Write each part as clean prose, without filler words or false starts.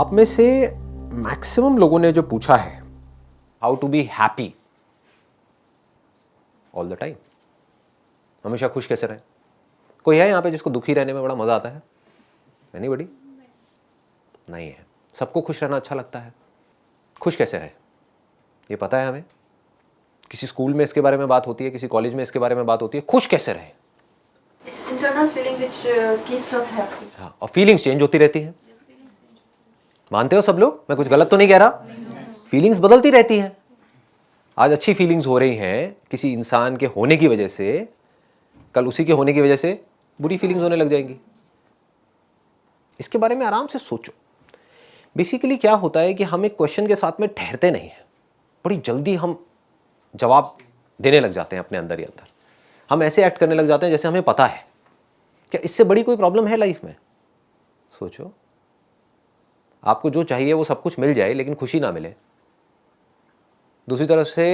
आप में से मैक्सिमम लोगों ने जो पूछा है how to be happy all the time, हमेशा खुश कैसे रहे। कोई है यहाँ पे जिसको दुखी रहने में बड़ा मजा आता है? एनीबॉडी? नहीं है। सबको खुश रहना अच्छा लगता है। खुश कैसे रहे ये पता है हमें। किसी स्कूल में इसके बारे में बात होती है, किसी कॉलेज में इसके बारे में बात होती है। खुश कैसे रहे? It's internal feeling which keeps us happy. हाँ, और फीलिंग्स चेंज होती रहती हैं। मानते हो सब लोग? मैं कुछ गलत तो नहीं कह रहा? फीलिंग्स बदलती रहती हैं। आज अच्छी फीलिंग्स हो रही हैं किसी इंसान के होने की वजह से, कल उसी के होने की वजह से बुरी फीलिंग्स होने लग जाएंगी। इसके बारे में आराम से सोचो। बेसिकली क्या होता है कि हम एक क्वेश्चन के साथ में ठहरते नहीं हैं, बड़ी जल्दी हम जवाब देने लग जाते हैं अपने अंदर ही अंदर। हम ऐसे एक्ट करने लग जाते हैं जैसे हमें पता है। क्या इससे बड़ी कोई प्रॉब्लम है लाइफ में? सोचो, आपको जो चाहिए वो सब कुछ मिल जाए लेकिन खुशी ना मिले, दूसरी तरफ से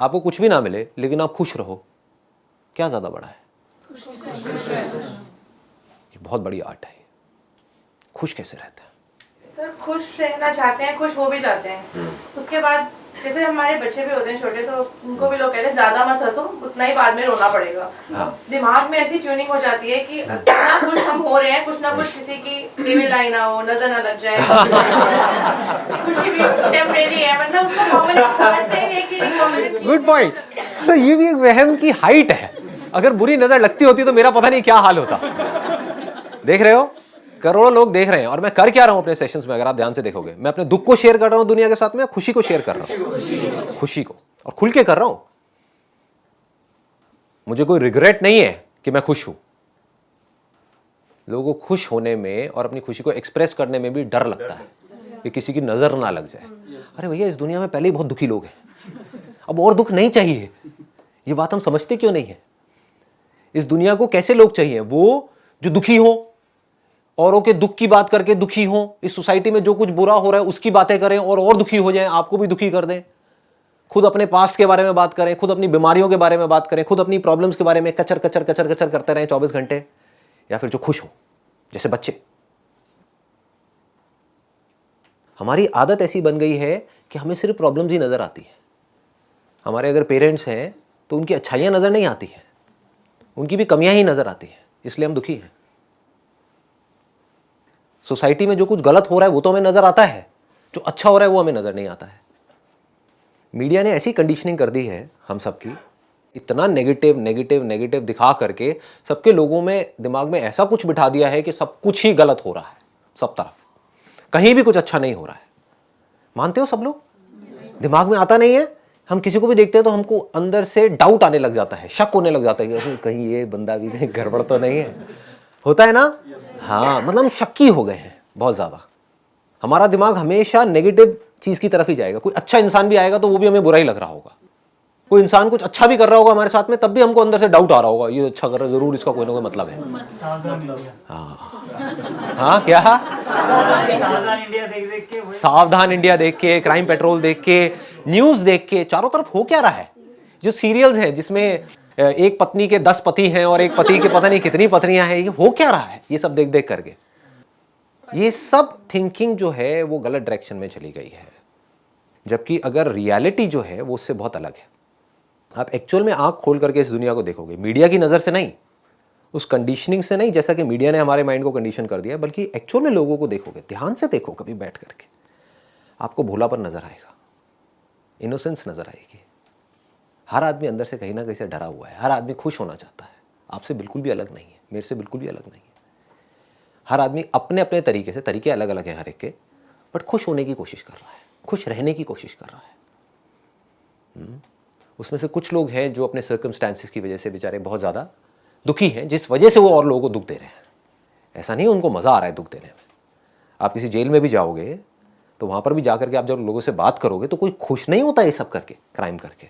आपको कुछ भी ना मिले लेकिन आप खुश रहो, क्या ज्यादा बड़ा है? ये बहुत बड़ी आर्ट है। खुश कैसे रहते हैं? सर खुश रहना चाहते हैं, खुश हो भी जाते हैं। उसके बाद जैसे हमारे बच्चे भी होते हैं छोटे, तो उनको भी लोग कहते हैं ज्यादा मत हंसो, उतना ही बाद में रोना पड़ेगा। हाँ। दिमाग में ऐसी ट्यूनिंग हो जाती है कि जितना खुश हम हो रहे हैं, कुछ ना कुछ किसी की ईमेल आई ना हो, नजर ना लग जाए, कुछ भी टेम्परेरी है, मतलब उसको परमानेंट समझते हैं कि permanent। Good point. तो ये भी एक वहम की हाइट है। अगर बुरी नजर लगती होती तो मेरा पता नहीं क्या हाल होता। देख रहे हो, करोड़ों लोग देख रहे हैं और मैं कर क्या रहा हूं अपने सेशंस में? अगर आप ध्यान से देखोगे, मैं अपने दुख को शेयर कर रहा हूं दुनिया के साथ में, खुशी को शेयर कर रहा हूं, खुशी को, और खुल के कर रहा हूं। मुझे कोई रिग्रेट नहीं है कि मैं खुश हूं। लोगों को खुश होने में और अपनी खुशी को एक्सप्रेस करने में भी डर लगता है कि किसी की नजर ना लग जाए। अरे भैया, इस दुनिया में पहले ही बहुत दुखी लोग हैं, अब और दुख नहीं चाहिए। ये बात हम समझते क्यों नहीं है? इस दुनिया को कैसे लोग चाहिए? वो जो दुखी हो, औरों के दुख की बात करके दुखी हो, इस सोसाइटी में जो कुछ बुरा हो रहा है उसकी बातें करें और दुखी हो जाएं, आपको भी दुखी कर दें। खुद अपने पास्ट के बारे में बात करें, खुद अपनी बीमारियों के बारे में बात करें, खुद अपनी प्रॉब्लम्स के बारे में कचर कचर कचर कचर करते रहें 24 घंटे। या फिर जो खुश हो, जैसे बच्चे। हमारी आदत ऐसी बन गई है कि हमें सिर्फ प्रॉब्लम्स ही नजर आती है। हमारे अगर पेरेंट्स हैं तो उनकी अच्छाइयां नजर नहीं आती हैं, उनकी भी कमियां ही नजर आती हैं, इसलिए हम दुखी हैं। सोसाइटी में जो कुछ गलत हो रहा है वो तो हमें नजर आता है, जो अच्छा हो रहा है वो हमें नजर नहीं आता है। मीडिया ने ऐसी कंडीशनिंग कर दी है हम सबकी, इतना नेगेटिव नेगेटिव नेगेटिव दिखा करके सबके लोगों में, दिमाग में ऐसा कुछ बिठा दिया है कि सब कुछ ही गलत हो रहा है, सब तरफ कहीं भी कुछ अच्छा नहीं हो रहा है। मानते हो सब लोग? दिमाग में आता नहीं है। हम किसी को भी देखते हैं तो हमको अंदर से डाउट आने लग जाता है, शक होने लग जाता है कि कहीं ये बंदा भी कहीं गड़बड़ तो नहीं है। होता है ना? हाँ, मतलब हम शक्की हो गए हैं बहुत ज्यादा। हमारा दिमाग हमेशा नेगेटिव चीज की तरफ ही जाएगा। कोई अच्छा इंसान भी आएगा तो वो भी हमें बुरा ही लग रहा होगा। कोई इंसान कुछ अच्छा भी कर रहा होगा हमारे साथ में, तब भी हमको अंदर से डाउट आ रहा होगा, ये अच्छा कर रहा है, जरूर इसका कोई ना कोई मतलब है। हाँ क्या? सावधान इंडिया देख के, क्राइम पेट्रोल देख के, न्यूज देख के, चारों तरफ हो क्या रहा है? जो सीरियल्स हैं जिसमें एक पत्नी के 10 पति हैं और एक पति के पता नहीं कितनी पत्नियां हैं, ये हो क्या रहा है? ये सब देख देख करके ये सब थिंकिंग जो है वो गलत डायरेक्शन में चली गई है। जबकि अगर रियलिटी जो है वो उससे बहुत अलग है। आप एक्चुअल में आंख खोल करके इस दुनिया को देखोगे, मीडिया की नजर से नहीं, उस कंडीशनिंग से नहीं जैसा कि मीडिया ने हमारे माइंड को कंडीशन कर दिया, बल्कि एक्चुअल में लोगों को देखोगे, ध्यान से देखो कभी बैठ करके, आपको भोलापन नजर आएगा, इनोसेंस नजर आएगी। हर आदमी अंदर से कहीं ना कहीं से डरा हुआ है। हर आदमी खुश होना चाहता है। आपसे बिल्कुल भी अलग नहीं है, मेरे से बिल्कुल भी अलग नहीं है। हर आदमी अपने अपने तरीके से, तरीके अलग अलग हैं हर एक के, बट खुश होने की कोशिश कर रहा है, खुश रहने की कोशिश कर रहा है। उसमें से कुछ लोग हैं जो अपने सर्कमस्टांसिस की वजह से बेचारे बहुत ज़्यादा दुखी हैं, जिस वजह से वो और लोगों को दुख दे रहे हैं। ऐसा नहीं उनको मज़ा आ रहा है दुख देने में। आप किसी जेल में भी जाओगे तो वहाँ पर भी जा करके आप जब लोगों से बात करोगे तो कोई खुश नहीं होता ये सब करके, क्राइम करके।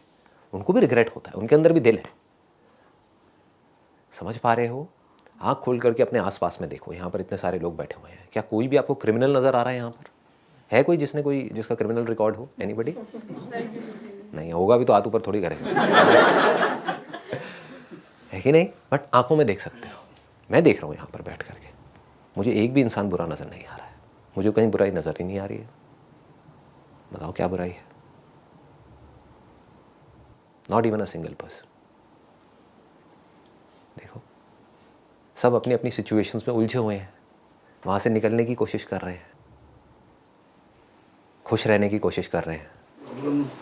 उनको भी रिग्रेट होता है, उनके अंदर भी दिल है। समझ पा रहे हो? आँख खोल करके अपने आसपास में देखो, यहाँ पर इतने सारे लोग बैठे हुए हैं। क्या कोई भी आपको क्रिमिनल नज़र आ रहा है यहाँ पर? है कोई जिसका क्रिमिनल रिकॉर्ड हो? एनीबडी? नहीं होगा भी तो हाथ ऊपर थोड़ी करेगा। है कि नहीं? बट आंखों में देख सकते हो। मैं देख रहा हूँ यहाँ पर बैठ करके, मुझे एक भी इंसान बुरा नजर नहीं आ रहा है। मुझे कहीं बुराई नजर ही नहीं आ रही है। बताओ क्या बुराई है? Not even a single person. देखो, सब अपनी अपनी सिचुएशंस में उलझे हुए हैं, वहां से निकलने की कोशिश कर रहे हैं, खुश रहने की कोशिश कर रहे हैं,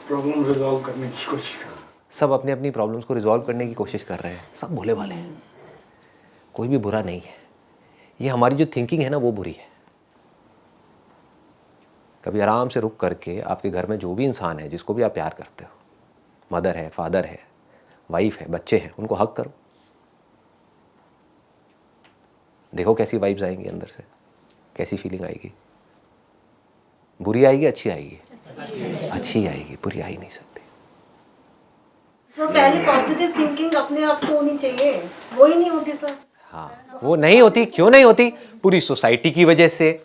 प्रॉब्लम रिजॉल्व करने की कोशिश कर रहे हैं। सब अपनी अपनी प्रॉब्लम्स को रिजॉल्व करने की कोशिश कर रहे हैं। सब भोले वाले हैं, कोई भी बुरा नहीं है। ये हमारी जो थिंकिंग है ना, वो बुरी है। कभी आराम से रुक करके आपके घर में जो भी इंसान है, जिसको भी आप प्यार करते हो, मदर है, फादर है, वाइफ है, बच्चे हैं, उनको हक करो। देखो कैसी वाइब्स आएंगी अंदर से, कैसी फीलिंग आएगी। बुरी आएगी, अच्छी आएगी? अच्छी आएगी, बुरी आ ही नहीं सकती। तो पहले पॉजिटिव थिंकिंग अपने आप को होनी चाहिए, वो ही नहीं होती सर। हाँ, वो नहीं होती। क्यों नहीं होती? पूरी सोसाइटी की वजह से,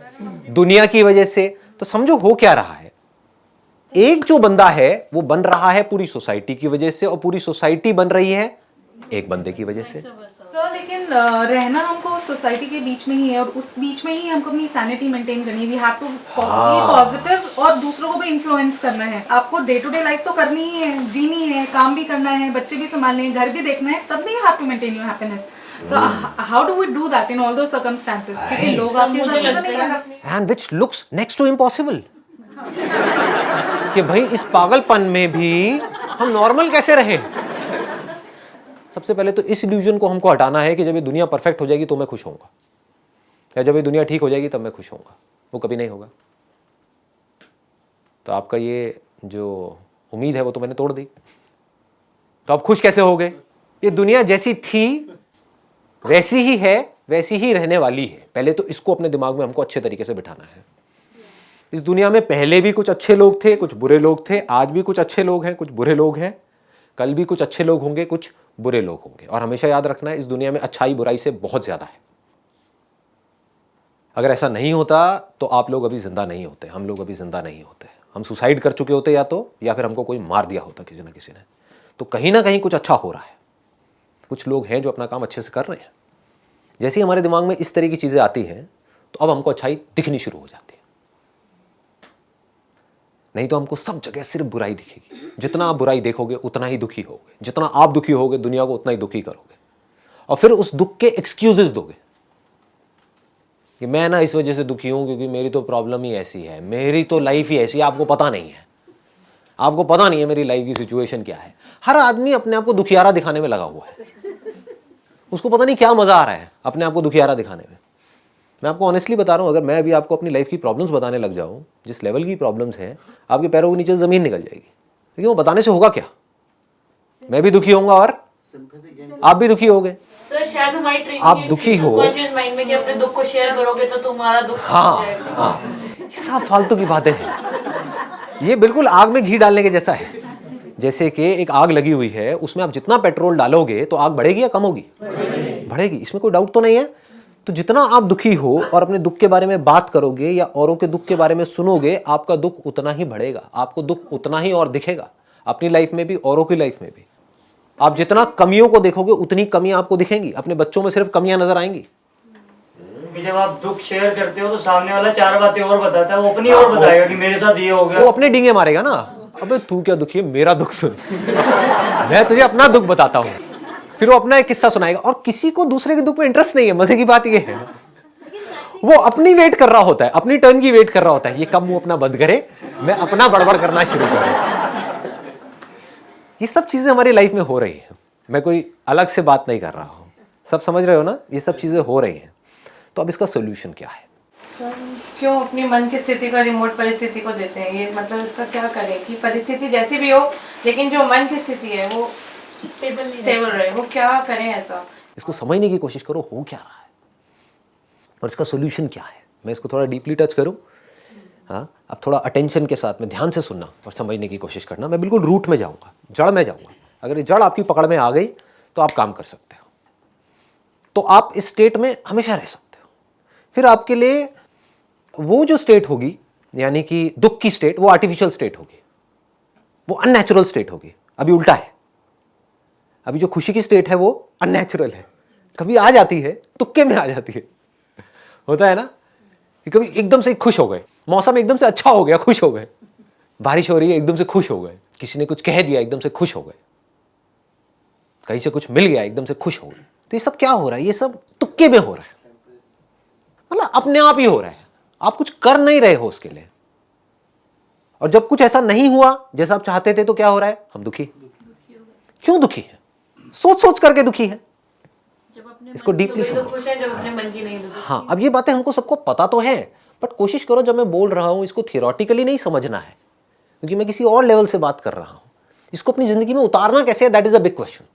दुनिया की वजह से। तो समझो हो क्या रहा है, एक जो बंदा है वो बन रहा है पूरी सोसाइटी की वजह से, और पूरी सोसाइटी बन रही है एक बंदे की वजह से। सर लेकिन रहना हमको सोसाइटी के बीच में ही है, और उस बीच में ही हमको अपनी सैनिटी मेंटेन करनी है। We have to be positive और दूसरों को भी इन्फ्लुएंस करना है। आपको डे टू डे लाइफ तो करनी ही है, जीनी है, काम भी करना है, बच्चे भी संभालने हैं, घर भी देखना है, तब भी you have to maintain your happiness. So how do we do that in all those circumstances? क्योंकि लोग आपके साथ तो नहीं है। And which looks next to impossible। कि भाई इस पागलपन में भी हम नॉर्मल कैसे रहें? सबसे पहले तो इस इल्यूजन को हमको हटाना है कि जब ये दुनिया परफेक्ट हो जाएगी तो मैं खुश होऊंगा, या जब ये दुनिया ठीक हो जाएगी तब मैं खुश होऊंगा। वो कभी नहीं होगा। तो आपका ये जो उम्मीद है वो तो मैंने तोड़ दी। तो आप खुश कैसे हो गए? ये दुनिया जैसी थी वैसी ही है, वैसी ही रहने वाली है। पहले तो इसको अपने दिमाग में हमको अच्छे तरीके से बिठाना है। इस दुनिया में पहले भी कुछ अच्छे लोग थे, कुछ बुरे लोग थे, आज भी कुछ अच्छे लोग हैं, कुछ बुरे लोग हैं, कल भी कुछ अच्छे लोग होंगे, कुछ बुरे लोग होंगे। और हमेशा याद रखना है, इस दुनिया में अच्छाई बुराई से बहुत ज्यादा है। अगर ऐसा नहीं होता तो आप लोग अभी जिंदा नहीं होते, हम लोग अभी जिंदा नहीं होते। हम सुसाइड कर चुके होते या फिर हमको कोई मार दिया होता किसी ना किसी ने। तो कहीं ना कहीं कुछ अच्छा हो रहा है। कुछ लोग हैं जो अपना काम अच्छे से कर रहे हैं। जैसे ही हमारे दिमाग में इस तरह की चीजें आती हैं तो अब हमको अच्छाई दिखनी शुरू हो जाती है। नहीं तो हमको सब जगह सिर्फ बुराई दिखेगी। जितना आप बुराई देखोगे उतना ही दुखी होगे, जितना आप दुखी होगे दुनिया को उतना ही दुखी करोगे, और फिर उस दुख के एक्सक्यूजेस दोगे कि मैं ना इस वजह से दुखी हूं क्योंकि मेरी तो प्रॉब्लम ही ऐसी है, मेरी तो लाइफ ही ऐसी है। आपको पता नहीं है, आपको पता नहीं है मेरी लाइफ की सिचुएशन क्या है। हर आदमी अपने आप को दुखियारा दिखाने में लगा हुआ है। उसको पता नहीं क्या मजा आ रहा है अपने आप को दुखियारा दिखाने में। मैं आपको ऑनेस्टली बता रहा हूं, अगर मैं अभी आपको अपनी लाइफ की प्रॉब्लम्स बताने लग जाऊं, जिस लेवल की प्रॉब्लम्स हैं, आपके पैरों के नीचे जमीन निकल जाएगी। लेकिन वो बताने से होगा क्या? मैं भी दुखी होऊंगा और आप भी दुखी होगे। सर शायद हमारी ट्रेनिंग आप दुखी हो, माइंड में कि अपने दुख को शेयर करोगे तो तुम्हारा दुख हाँ हाँ, ये सब फालतू की बातें हैं। ये बिल्कुल आग में घी डालने के जैसा है। जैसे कि एक आग लगी हुई है, उसमें आप जितना पेट्रोल डालोगे तो आग बढ़ेगी या कम होगी? बढ़ेगी। इसमें कोई डाउट तो नहीं है। तो जितना आप दुखी हो और अपने दुख के बारे में बात करोगे या औरों के दुख के बारे में सुनोगे, आपका दुख उतना ही बढ़ेगा, आपको दुख उतना ही और दिखेगा, अपनी लाइफ में भी औरों की लाइफ में भी। आप जितना कमियों को देखोगे उतनी कमियां आपको दिखेंगी। अपने बच्चों में सिर्फ कमियां नजर आएंगी। जब आप दुख शेयर करते हो तो सामने वाला चार बातें और बताता है, वो अपनी और बताएगा कि मेरे साथ ये हो गया। वो अपने डींगे मारेगा ना, अबे तू क्या दुखी है, मेरा दुख सुन। मैं तुझे अपना दुख बताता हूँ। फिर वो अपना एक किस्सा सुनाएगा। और किसी को दूसरे के दुख में इंटरेस्ट नहीं है। मजे की बात ये है, वो अपनी वेट कर रहा होता है, अपनी टर्न की वेट कर रहा होता है। ये कब मुंह अपना बंद करे, मैं अपना बड़बड़ करना शुरू करूं। ये सब चीजें हमारी लाइफ में हो रही है। मैं कोई अलग से बात नहीं कर रहा हूं, सब समझ रहे हो ना? ये सब चीजें हो रही हैं। तो अब इसका सोल्यूशन क्या है? क्यों अपनी मन की स्थिति का रिमोट परिस्थिति को देते हैं? ये मतलब इसका क्या करें कि परिस्थिति जैसी भी हो लेकिन जो मन की स्थिति है वो स्टेबल रहे। वो क्या करें ऐसा? इसको समझने की कोशिश करो, हो क्या रहा है और इसका सोल्यूशन क्या है। मैं इसको थोड़ा डीपली टच करूं। हाँ, अब थोड़ा अटेंशन के साथ में ध्यान से सुनना और समझने की कोशिश करना। मैं बिल्कुल रूट में जाऊंगा, जड़ में जाऊंगा। अगर ये जड़ आपकी पकड़ में आ गई तो आप काम कर सकते हो। तो आप इस स्टेट में हमेशा रह सकते हो। फिर आपके लिए वो जो स्टेट होगी, यानी कि दुख की स्टेट, वो आर्टिफिशियल स्टेट होगी, वो अननेचुरल स्टेट होगी। अभी उल्टा है। अभी जो खुशी की स्टेट है वो अननेचुरल है। कभी आ जाती है, तुक्के में आ जाती है। होता है ना कभी एकदम से खुश हो गए, मौसम एकदम से अच्छा हो गया, खुश हो गए, बारिश हो रही है एकदम से खुश हो गए, किसी ने कुछ कह दिया एकदम से खुश हो गए, कहीं से कुछ मिल गया एकदम से खुश हो गए। तो ये सब क्या हो रहा है? ये सब तुक्के में हो रहा है, मतलब अपने आप ही हो रहा है, आप कुछ कर नहीं रहे हो उसके लिए। और जब कुछ ऐसा नहीं हुआ जैसा आप चाहते थे तो क्या हो रहा है? हम दुखी। क्यों दुखी है? सोच सोच करके दुखी है। जब अपने इसको मन की deeply हो गई तो समझो। खुश है, जब अपने मन की नहीं तो दुखी। हाँ, अब ये बातें हमको सबको पता तो है, बट कोशिश करो जब मैं बोल रहा हूं इसको थियोरटिकली नहीं समझना है, क्योंकि मैं किसी और लेवल से बात कर रहा हूं। इसको अपनी जिंदगी में उतारना कैसे है, that is a big question.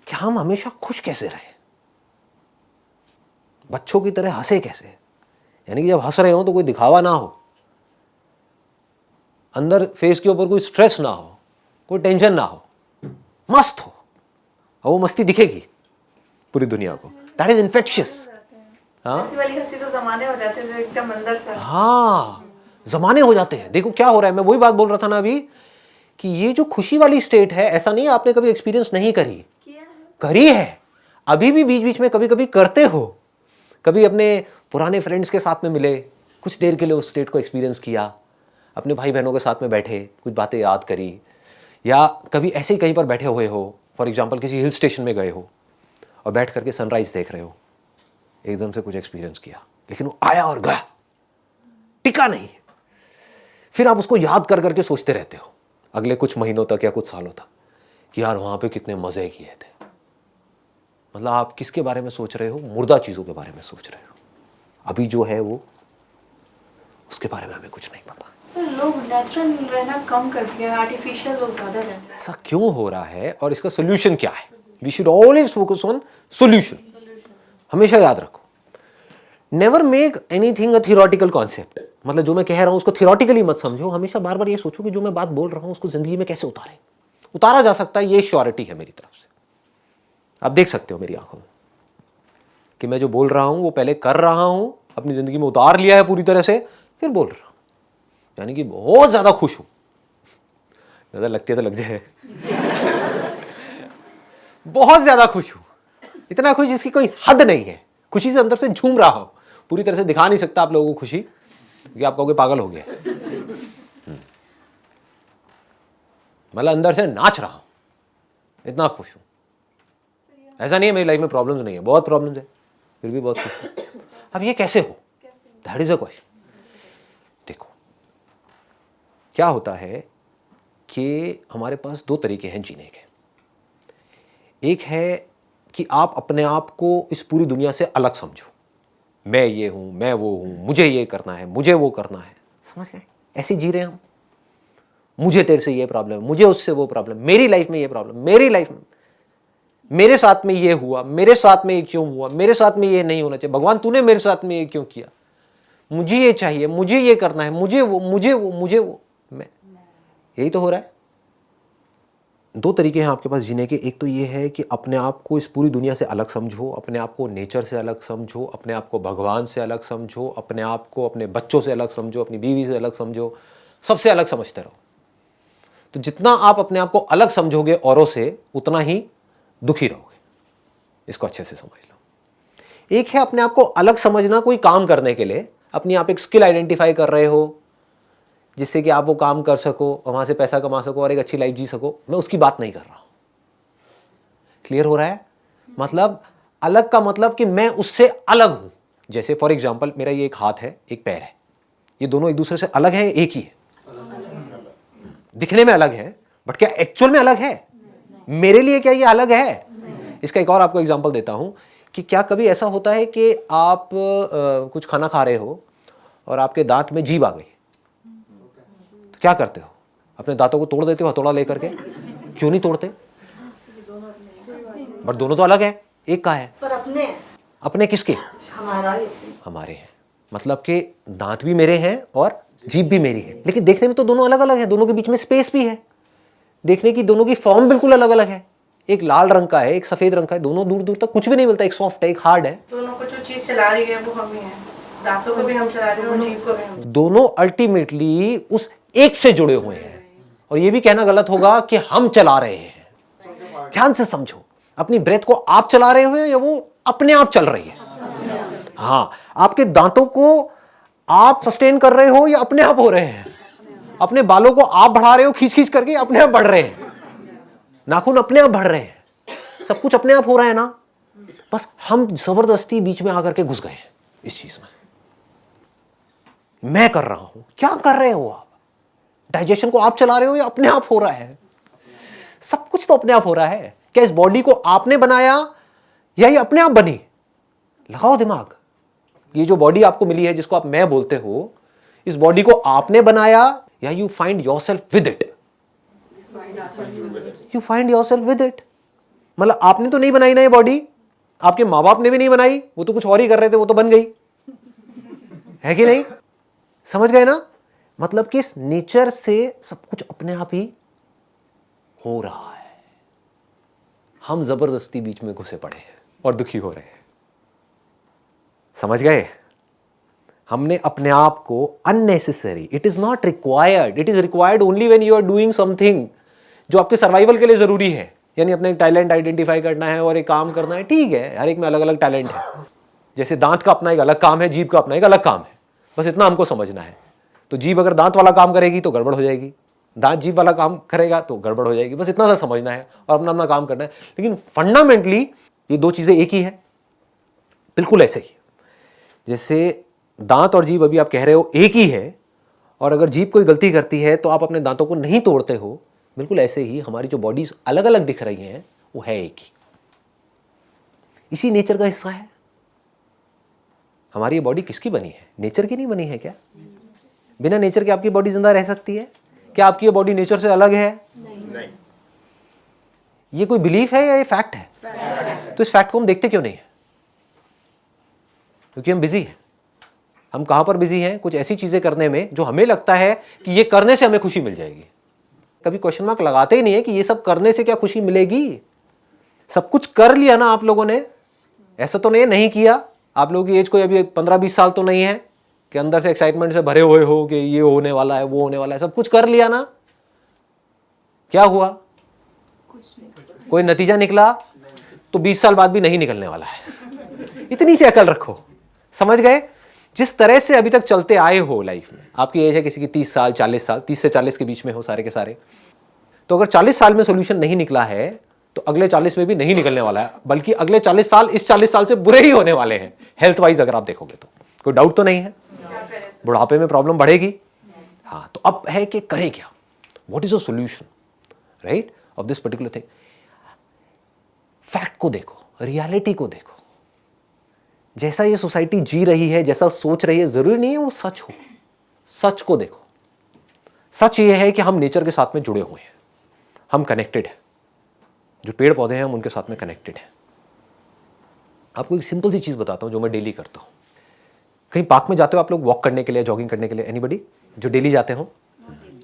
कि हम हमेशा खुश कैसे रहे, बच्चों की तरह हंसे कैसे, यानी कि जब हंस रहे हो तो कोई दिखावा ना हो, अंदर फेस के ऊपर कोई स्ट्रेस ना हो, कोई टेंशन ना हो, मस्त हो, और वो मस्ती दिखेगी पूरी दुनिया को। That is infectious. हाँ ऐसी वाली हंसी तो जमाने हो जाते हैं जो एकदम अंदर से। हाँ, जमाने हो जाते हैं। देखो क्या हो रहा है, मैं वही बात बोल रहा था ना अभी, कि ये जो खुशी वाली स्टेट है, ऐसा नहीं है आपने कभी एक्सपीरियंस नहीं करी, करी है, अभी भी बीच बीच में कभी कभी करते हो। कभी अपने पुराने फ्रेंड्स के साथ में मिले, कुछ देर के लिए उस स्टेट को एक्सपीरियंस किया, अपने भाई बहनों के साथ में बैठे, कुछ बातें याद करी, या कभी ऐसे ही कहीं पर बैठे हुए हो, फॉर एग्जाम्पल किसी हिल स्टेशन में गए हो और बैठ करके सनराइज देख रहे हो, एकदम से कुछ एक्सपीरियंस किया, लेकिन वो आया और गया, टिका नहीं। फिर आप उसको याद कर करके सोचते रहते हो अगले कुछ महीनों तक या कुछ सालों तक कि यार वहां पे कितने मजे किए थे। मतलब आप किसके बारे में सोच रहे हो? मुर्दा चीजों के बारे में सोच रहे हो। अभी जो है वो, उसके बारे में हमें कुछ नहीं पता। तो लोग नेचुरल रहना कम कर दिया है, आर्टिफिशियल लोग ज्यादा रहते हैं। ऐसा क्यों हो रहा है और इसका सोल्यूशन क्या है? We should always focus on solution. हमेशा याद रखो, never make anything a theoretical concept. मतलब जो मैं कह रहा हूं उसको थियोरटिकली मत समझो, हमेशा बार बार ये सोचो कि जो मैं बात बोल रहा हूं उसको जिंदगी में कैसे उतारा जा सकता है। ये श्योरिटी है मेरी तरफ से। आप देख सकते हो मेरी आंखों में कि मैं जो बोल रहा हूं वो पहले कर रहा हूं, अपनी जिंदगी में उतार लिया है पूरी तरह से, फिर बोल रहा हूं, यानी कि बहुत ज्यादा खुश हूं। ज्यादा लगती है तो लग जाए। बहुत ज्यादा खुश हूं, इतना खुश जिसकी कोई हद नहीं है, खुशी से अंदर से झूम रहा हो। पूरी तरह से दिखा नहीं सकता आप लोगों को खुशी, क्योंकि आप कहोगे पागल हो गया। मतलब अंदर से नाच रहा हूं, इतना खुश हूं। ऐसा नहीं है मेरी लाइफ में प्रॉब्लम्स नहीं है, बहुत प्रॉब्लम्स है, फिर भी बहुत खुश हूं। अब ये कैसे हो? That is a question. देखो क्या होता है कि हमारे पास दो तरीके हैं जीने के। एक है कि आप अपने आप को इस पूरी दुनिया से अलग समझो, मैं ये हूं, मैं वो हूं, मुझे ये करना है, मुझे वो करना है। समझ गए? ऐसे जी रहे हैं हम। मुझे तेरे से ये प्रॉब्लम, मुझे उससे वो प्रॉब्लम, मेरी लाइफ में ये प्रॉब्लम, मेरी लाइफ में, मेरे साथ में ये हुआ, मेरे साथ में ये क्यों हुआ, मेरे साथ में ये नहीं होना चाहिए, भगवान तूने मेरे साथ में ये क्यों किया, मुझे ये चाहिए, मुझे ये करना है, मुझे वो, मुझे वो, मुझे वो, मैं। यही तो हो रहा है। दो तरीके हैं आपके पास जीने के। एक तो ये है कि अपने आप को इस पूरी दुनिया से अलग समझो, अपने आप को नेचर से अलग समझो, अपने आप को भगवान से अलग समझो, अपने आप को अपने बच्चों से अलग समझो, अपनी बीवी से अलग समझो, सबसे अलग समझते रहो। तो जितना आप अपने आप को अलग समझोगे औरों से, उतना ही दुखी रहोगे। इसको अच्छे से समझ लो। एक है अपने आप को अलग समझना कोई काम करने के लिए, अपनी आप एक स्किल आइडेंटिफाई कर रहे हो जिससे कि आप वो काम कर सको और वहां से पैसा कमा सको और एक अच्छी लाइफ जी सको। मैं उसकी बात नहीं कर रहा हूं। क्लियर हो रहा है? मतलब अलग का मतलब कि मैं उससे अलग हूं। जैसे फॉर एग्जांपल मेरा ये एक हाथ है, एक पैर है, ये दोनों एक दूसरे से अलग है, एक ही है। दिखने में अलग है, बट क्या एक्चुअल में अलग है? मेरे लिए क्या ये अलग है? इसका एक और आपको एग्जांपल देता हूं कि क्या कभी ऐसा होता है कि आप कुछ खाना खा रहे हो और आपके दांत में जीभ आ गई, तो क्या करते हो? अपने दांतों को तोड़ देते हो हथौड़ा लेकर के? क्यों नहीं तोड़ते? बट दोनों तो अलग है, एक का है। पर अपने अपने किसके? हमारे हैं। मतलब कि दांत भी मेरे हैं और जीभ भी मेरी है, लेकिन देखने में तो दोनों अलग अलग है। दोनों के बीच में स्पेस भी है, देखने की दोनों की फॉर्म बिल्कुल अलग अलग है। एक लाल रंग का है, एक सफेद रंग का है, दोनों दूर दूर तक कुछ भी नहीं मिलता। एक सॉफ्ट है, एक हार्ड है। दोनों को जो चीज चला रही है वो हम ही हैं। दांतों को भी हम चला रहे हैं और जीभ को भी हम। दोनों अल्टीमेटली उस एक से जुड़े हुए हैं। और ये भी कहना गलत होगा कि हम चला रहे हैं। ध्यान से समझो, अपनी ब्रेथ को आप चला रहे हो या वो अपने आप चल रही है? हाँ, आपके दांतों को आप सस्टेन कर रहे हो या अपने आप हो रहे हैं? अपने बालों को आप बढ़ा रहे हो खींच खींच करके, अपने आप बढ़ रहे हैं। नाखून अपने आप बढ़ रहे हैं, सब कुछ अपने आप हो रहा है ना। बस हम जबरदस्ती बीच में आकर के घुस गए हैं इस चीज में। मैं कर रहा हूं, क्या कर रहे हो आप? डाइजेशन को आप चला रहे हो या अपने आप हो रहा है? सब कुछ तो अपने आप हो रहा है। क्या इस बॉडी को आपने बनाया या ये अपने आप बनी? लगाओ दिमाग। ये जो बॉडी आपको मिली है, जिसको आप मैं बोलते हो, इस बॉडी को आपने बनाया या you find yourself with it? You find yourself with it. मतलब आपने तो नहीं बनाई ना ये बॉडी, आपके माँ बाप ने भी नहीं बनाई, वो तो कुछ और ही कर रहे थे, वो तो बन गई है कि नहीं? समझ गए ना? मतलब कि इस नेचर से सब कुछ अपने आप ही हो रहा है। हम जबरदस्ती बीच में घुसे पड़े हैं और दुखी हो रहे हैं। समझ गए? हमने अपने आप को unnecessary, it is not required, it is required only when you are doing something जो आपके सर्वाइवल के लिए जरूरी है। यानी अपने टैलेंट आइडेंटिफाई करना है और एक काम करना है, ठीक है, हर एक में अलग अलग टैलेंट है। जैसे दांत का अपना एक अलग काम है, जीभ का अपना एक अलग काम है, बस इतना हमको समझना है। तो जीभ अगर दांत वाला काम करेगी तो गड़बड़ हो जाएगी, दांत जीभ वाला काम करेगा तो गड़बड़ हो जाएगी। बस इतना सा समझना है और अपना अपना काम करना है। लेकिन फंडामेंटली ये दो चीजें एक ही है, बिल्कुल ऐसे ही। जैसे दांत और जीभ अभी आप कह रहे हो एक ही है, और अगर जीभ कोई गलती करती है तो आप अपने दांतों को नहीं तोड़ते हो, बिल्कुल ऐसे ही हमारी जो बॉडीज अलग अलग दिख रही हैं वो है एक ही, इसी नेचर का हिस्सा है। हमारी ये बॉडी किसकी बनी है? नेचर की नहीं बनी है क्या? बिना नेचर के आपकी बॉडी जिंदा रह सकती है क्या? आपकी ये बॉडी नेचर से अलग है? नहीं। ये कोई बिलीफ है या ये फैक्ट है? तो इस फैक्ट को हम देखते क्यों नहीं है? क्योंकि हम बिजी हैं। हम कहां पर बिजी हैं? कुछ ऐसी चीजें करने में जो हमें लगता है कि ये करने से हमें खुशी मिल जाएगी। कभी क्वेश्चन मार्क लगाते ही नहीं है कि ये सब करने से क्या खुशी मिलेगी। सब कुछ कर लिया ना आप लोगों ने, ऐसा तो नहीं किया। आप लोगों की एज कोई अभी 15-20 साल तो नहीं है कि अंदर से एक्साइटमेंट से भरे हुए हो कि ये होने वाला है, वो होने वाला है। सब कुछ कर लिया ना, क्या हुआ? कोई नतीजा निकला तो 20 साल बाद भी नहीं निकलने वाला है। इतनी सी अकल रखो। समझ गए? जिस तरह से अभी तक चलते आए हो लाइफ में, आपकी एज है किसी की 30 साल 40 साल, 30 से 40 के बीच में हो सारे के सारे, तो अगर 40 साल में सोल्यूशन नहीं निकला है तो अगले 40 में भी नहीं निकलने वाला है, बल्कि अगले 40 साल इस 40 साल से बुरे ही होने वाले हैं हेल्थ वाइज। अगर आप देखोगे तो कोई डाउट तो नहीं है, बुढ़ापे में प्रॉब्लम बढ़ेगी। हाँ, तो अब है कि करें क्या? What is a solution, right, of this particular thing? Fact को देखो, रियलिटी को देखो। जैसा ये सोसाइटी जी रही है, जैसा सोच रही है, जरूरी नहीं है वो सच हो। सच को देखो। सच ये है कि हम नेचर के साथ में जुड़े हुए हैं, हम कनेक्टेड हैं। जो पेड़ पौधे हैं हम उनके साथ में कनेक्टेड हैं। आपको एक सिंपल सी चीज बताता हूं जो मैं डेली करता हूं। कहीं पार्क में जाते हो आप लोग वॉक करने के लिए, जॉगिंग करने के लिए? एनीबडी जो डेली जाते हो?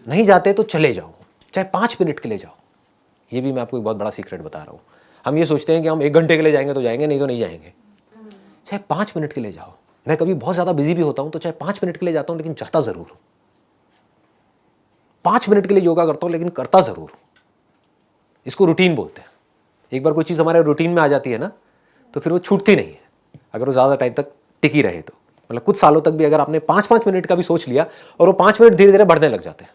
नहीं जाते तो चले जाओ, चाहे 5 मिनट के लिए जाओ। ये भी मैं आपको एक बहुत बड़ा सीक्रेट बता रहा हूं। हम ये सोचते हैं कि हम 1 घंटे के लिए जाएंगे तो जाएंगे, नहीं तो नहीं जाएंगे। चाहे 5 मिनट के लिए जाओ। मैं कभी बहुत ज्यादा बिजी भी होता हूं तो चाहे 5 मिनट के लिए जाता हूं, लेकिन जाता जरूर हूं। 5 मिनट के लिए योगा करता हूं लेकिन करता जरूर हूं। इसको रूटीन बोलते हैं। एक बार कोई चीज हमारे रूटीन में आ जाती है ना, तो फिर वो छूटती नहीं है, अगर वो ज्यादा टाइम तक टिकी रहे तो। मतलब कुछ सालों तक भी अगर आपने 5-5 मिनट का भी सोच लिया, और वो 5 मिनट धीरे धीरे बढ़ने लग जाते हैं।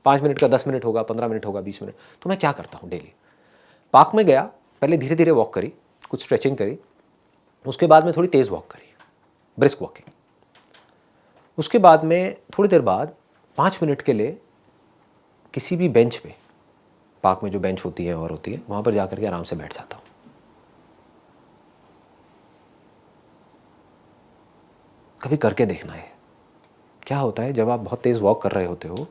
5 मिनट का 10 मिनट होगा, 15 मिनट होगा, 20 मिनट। तो मैं क्या करता हूँ डेली, पार्क में गया, पहले धीरे धीरे वॉक करी, कुछ स्ट्रेचिंग करी, उसके बाद में थोड़ी तेज वॉक करी, ब्रिस्क वॉकिंग। उसके बाद में थोड़ी देर बाद 5 मिनट के लिए किसी भी बेंच पे, पार्क में जो बेंच होती है और होती है, वहां पर जाकर के आराम से बैठ जाता हूं। कभी करके देखना है। क्या होता है जब आप बहुत तेज वॉक कर रहे होते हो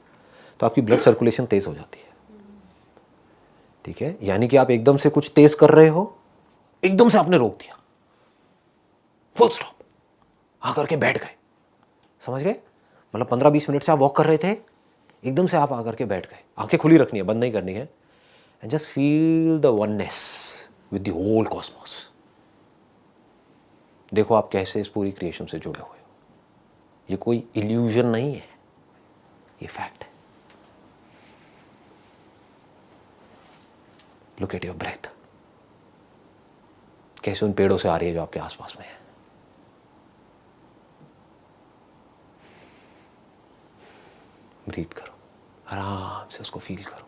तो आपकी ब्लड सर्कुलेशन तेज हो जाती है, ठीक है? यानी कि आप एकदम से कुछ तेज कर रहे हो, एकदम से आपने रोक दिया, फुल स्टॉप, आकर के बैठ गए। समझ गए? मतलब 15-20 मिनट से आप वॉक कर रहे थे, एकदम से आप आकर के बैठ गए। आंखें खुली रखनी है, बंद नहीं करनी है। And just feel the oneness with the whole cosmos. देखो आप कैसे इस पूरी क्रिएशन से जुड़े हुए हो। ये कोई इल्यूजन नहीं है, ये फैक्ट है। लुक एट योर ब्रेथ, कैसे उन पेड़ों से आ रही है जो आपके आसपास में है। ब्रीथ करो, आराम से उसको फील करो।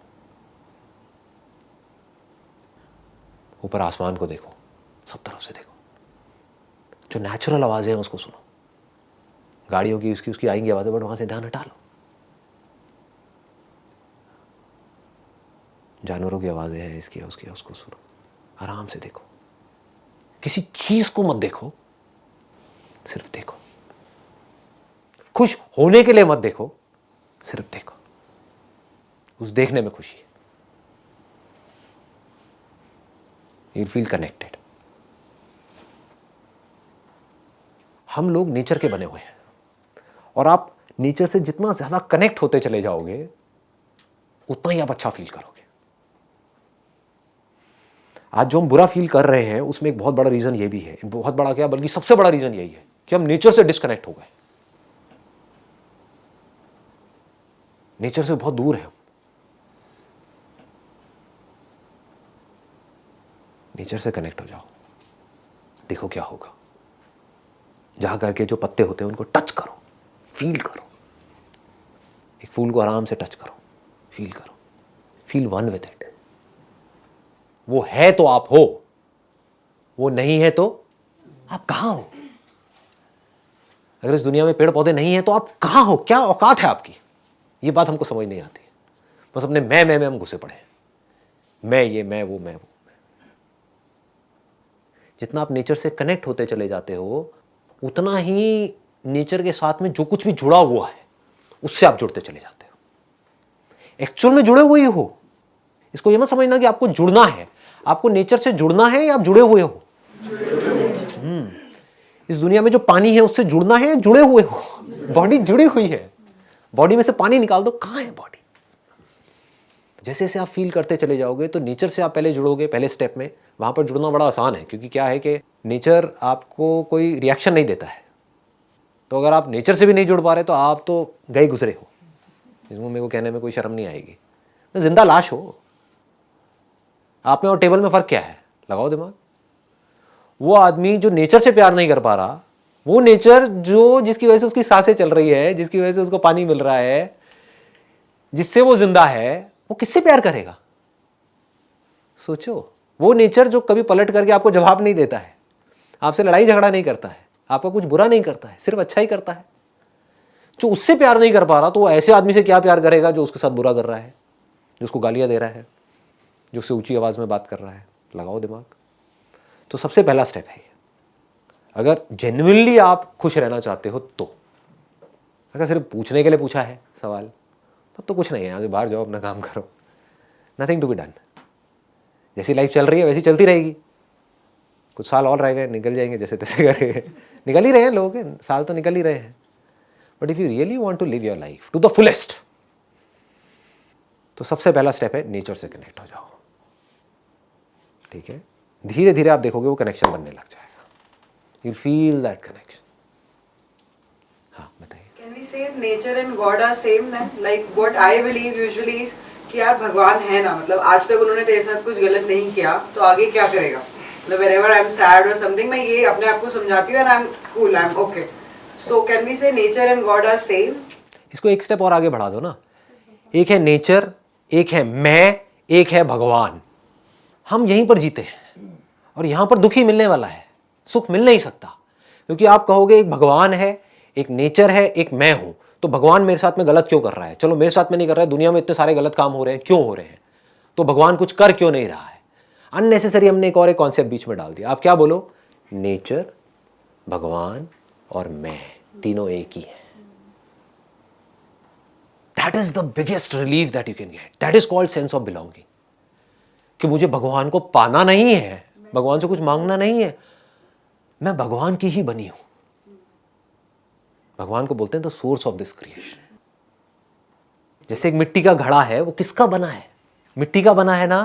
ऊपर आसमान को देखो, सब तरफ से देखो, जो नेचुरल आवाज़ें हैं उसको सुनो। गाड़ियों की उसकी आएंगी आवाज़ें, बट वहाँ से ध्यान हटा लो। जानवरों की आवाज़ें हैं, इसकी है उसकी है, उसको सुनो, आराम से देखो। किसी चीज़ को मत देखो, सिर्फ देखो। खुश होने के लिए मत देखो, सिर्फ देखो। उस देखने में खुशी है। You feel connected. हम लोग नेचर के बने हुए हैं, और आप नेचर से जितना ज्यादा कनेक्ट होते चले जाओगे उतना ही आप अच्छा फील करोगे। आज जो हम बुरा फील कर रहे हैं उसमें एक बहुत बड़ा रीजन ये भी है, बहुत बड़ा क्या बल्कि सबसे बड़ा रीजन यही है कि हम नेचर से डिस्कनेक्ट हो गए। नेचर से बहुत दूर है हम। नेचर से कनेक्ट हो जाओ, देखो क्या होगा। जा करके जो पत्ते होते हैं उनको टच करो, फील करो। एक फूल को आराम से टच करो, फील करो, फील वन विद इट। वो है तो आप हो, वो नहीं है तो आप कहां हो। अगर इस दुनिया में पेड़ पौधे नहीं है तो आप कहां हो, क्या औकात है आपकी। ये बात हमको समझ नहीं आती। बस अपने मैं में हम घुसे पड़े हैं। मैं ये, मैं वो, मैं वो। जितना आप नेचर से कनेक्ट होते चले जाते हो उतना ही नेचर के साथ में जो कुछ भी जुड़ा हुआ है उससे आप जुड़ते चले जाते हो। एक्चुअल में जुड़े हुए ही हो। इसको ये मत समझना कि आपको जुड़ना है। आपको नेचर से जुड़ना है या आप जुड़े हुए हो। इस दुनिया में जो पानी है उससे जुड़ना है या जुड़े हुए हो। बॉडी जुड़ी हुई है। बॉडी में से पानी निकाल दो, कहां है बॉडी। जैसे जैसे आप फील करते चले जाओगे तो नेचर से आप पहले जुड़ोगे। पहले स्टेप में वहां पर जुड़ना बड़ा आसान है, क्योंकि क्या है कि नेचर आपको कोई रिएक्शन नहीं देता है। तो अगर आप नेचर से भी नहीं जुड़ पा रहे तो आप तो गए गुजरे हो। इसमें मेरे को कहने में कोई शर्म नहीं आएगी। तो जिंदा लाश हो। आप में और टेबल में फर्क क्या है, लगाओ दिमाग। वो आदमी जो नेचर से प्यार नहीं कर पा रहा, वो नेचर जो जिसकी वजह से उसकी सांसें चल रही है, जिसकी वजह से उसको पानी मिल रहा है, जिससे वो जिंदा है, वो किससे प्यार करेगा। सोचो। वो नेचर जो कभी पलट करके आपको जवाब नहीं देता है, आपसे लड़ाई झगड़ा नहीं करता है, आपका कुछ बुरा नहीं करता है, सिर्फ अच्छा ही करता है। जो उससे प्यार नहीं कर पा रहा तो वो ऐसे आदमी से क्या प्यार करेगा जो उसके साथ बुरा कर रहा है, जो उसको गालियां दे रहा है, जो उससे ऊंची आवाज में बात कर रहा है। लगाओ दिमाग। तो सबसे पहला स्टेप है, अगर जेन्युइनली आप खुश रहना चाहते हो तो, अगर सिर्फ पूछने के लिए पूछा है सवाल तब तो कुछ नहीं है। यहाँ से बाहर जाओ, अपना काम करो, नथिंग टू बी डन। जैसी लाइफ चल रही है वैसी चलती रहेगी। कुछ साल और रह गए, निकल जाएंगे जैसे तैसे करके। निकल ही रहे हैं लोग, साल तो निकल ही रहे हैं। But if you really want to live your life to the fullest, तो सबसे पहला स्टेप है नेचर से कनेक्ट हो जाओ। ठीक है, धीरे धीरे आप देखोगे वो कनेक्शन बनने लग जाएगा। You feel that connection. हाँ बताइए। Can we say nature and God are same then? Like what I believe usually is कि यार भगवान है ना, मतलब आज तक उन्होंने तेरे साथ कुछ गलत नहीं किया तो आगे क्या करेगा। मतलब whenever I'm sad or something, मैं ये अपने आप को समझाती हूँ and I'm cool, I'm okay. So can we say nature and God are same? इसको एक स्टेप और आगे बढ़ा दो ना। एक है नेचर, एक है मैं, एक है भगवान। हम यहीं पर जीते हैं और यहां पर दुख ही मिलने वाला है, सुख मिल नहीं सकता। क्योंकि आप कहोगे एक भगवान है, एक नेचर है, एक मैं हूं, तो भगवान मेरे साथ में गलत क्यों कर रहा है। चलो मेरे साथ में नहीं कर रहा है, दुनिया में इतने सारे गलत काम हो रहे हैं, क्यों हो रहे हैं, तो भगवान कुछ कर क्यों नहीं रहा है। अननेसेसरी हमने एक और एक कॉन्सेप्ट बीच में डाल दिया। आप क्या बोलो, नेचर, भगवान और मैं तीनों एक ही है। That is the biggest relief that you can get. That is called sense of belonging. कि मुझे भगवान को पाना नहीं है, भगवान से कुछ मांगना नहीं है, मैं भगवान की ही बनी हूं। भगवान को बोलते हैं the source of this creation. जैसे एक मिट्टी का घड़ा है, वो किसका बना है, मिट्टी का बना है ना।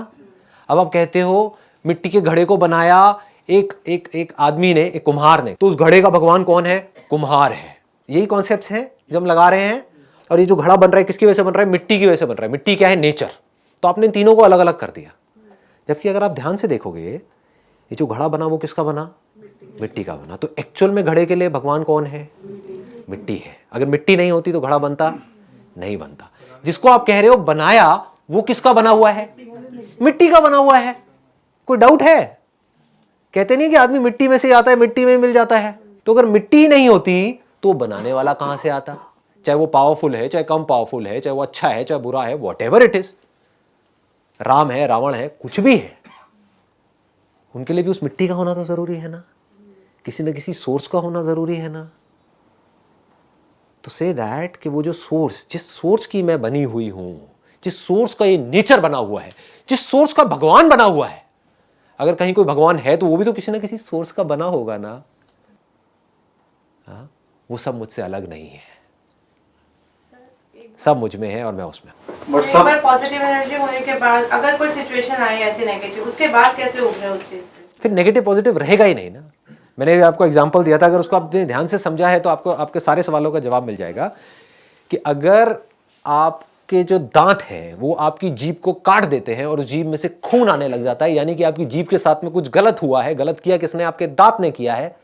अब आप कहते हो मिट्टी के घड़े को बनाया एक आदमी ने, एक कुम्हार ने, तो उस घड़े का भगवान कौन है, कुम्हार है। यही कॉन्सेप्ट्स हैं जो हम लगा रहे हैं। और ये जो घड़ा बन रहा है किसकी वजह से बन रहा है, मिट्टी की वजह से बन रहा है। मिट्टी क्या है, नेचर। तो आपने तीनों को अलग अलग कर दिया। जबकि अगर आप ध्यान से देखोगे, ये जो घड़ा बना वो किसका बना, मिट्टी का बना। तो एक्चुअल में घड़े के लिए भगवान कौन है, मिट्टी है। अगर मिट्टी नहीं होती तो घड़ा बनता नहीं बनता। जिसको आप कह रहे हो बनाया, वो किसका बना हुआ है? मिट्टी का बना हुआ है। कोई डाउट है? कहते नहीं कि आदमी मिट्टी में से आता है, मिट्टी में मिल जाता है। तो अगर मिट्टी ही नहीं होती तो बनाने वाला कहां से आता? चाहे वो पावरफुल है, चाहे कम पावरफुल है, चाहे वो अच्छा है, चाहे बुरा है, what ever it is, Ram है, रावण है, कुछ भी है, उनके लिए भी उस मिट्टी का होना तो जरूरी है ना, किसी न किसी सोर्स का होना जरूरी है ना। तो से दैट कि वो जो सोर्स, जिस सोर्स की मैं बनी हुई हूं, जिस सोर्स का ये नेचर बना हुआ है, जिस सोर्स का भगवान बना हुआ है, अगर कहीं कोई भगवान है तो वो भी तो किसी ना किसी सोर्स का बना होगा ना। वो सब मुझसे अलग नहीं है, सब मुझ में है और मैं उसमें हूं। बट एक सब बार पॉजिटिव एनर्जी होने के बाद अगर कोई सिचुएशन आई ऐसी नेगेटिव, उसके बाद कैसे उभरे उस चीज से? फिर नेगेटिव पॉजिटिव रहेगा ही नहीं ना। मैंने भी आपको एग्जांपल दिया था, अगर उसको आपने ध्यान से समझा है तो आपको आपके सारे सवालों का जवाब मिल जाएगा कि अगर आपके जो दांत हैं वो आपकी जीभ को काट देते हैं और उस जीभ में से खून आने लग जाता है, यानी कि आपकी जीभ के साथ में कुछ गलत हुआ है, गलत किया किसने? आपके दांत ने किया है,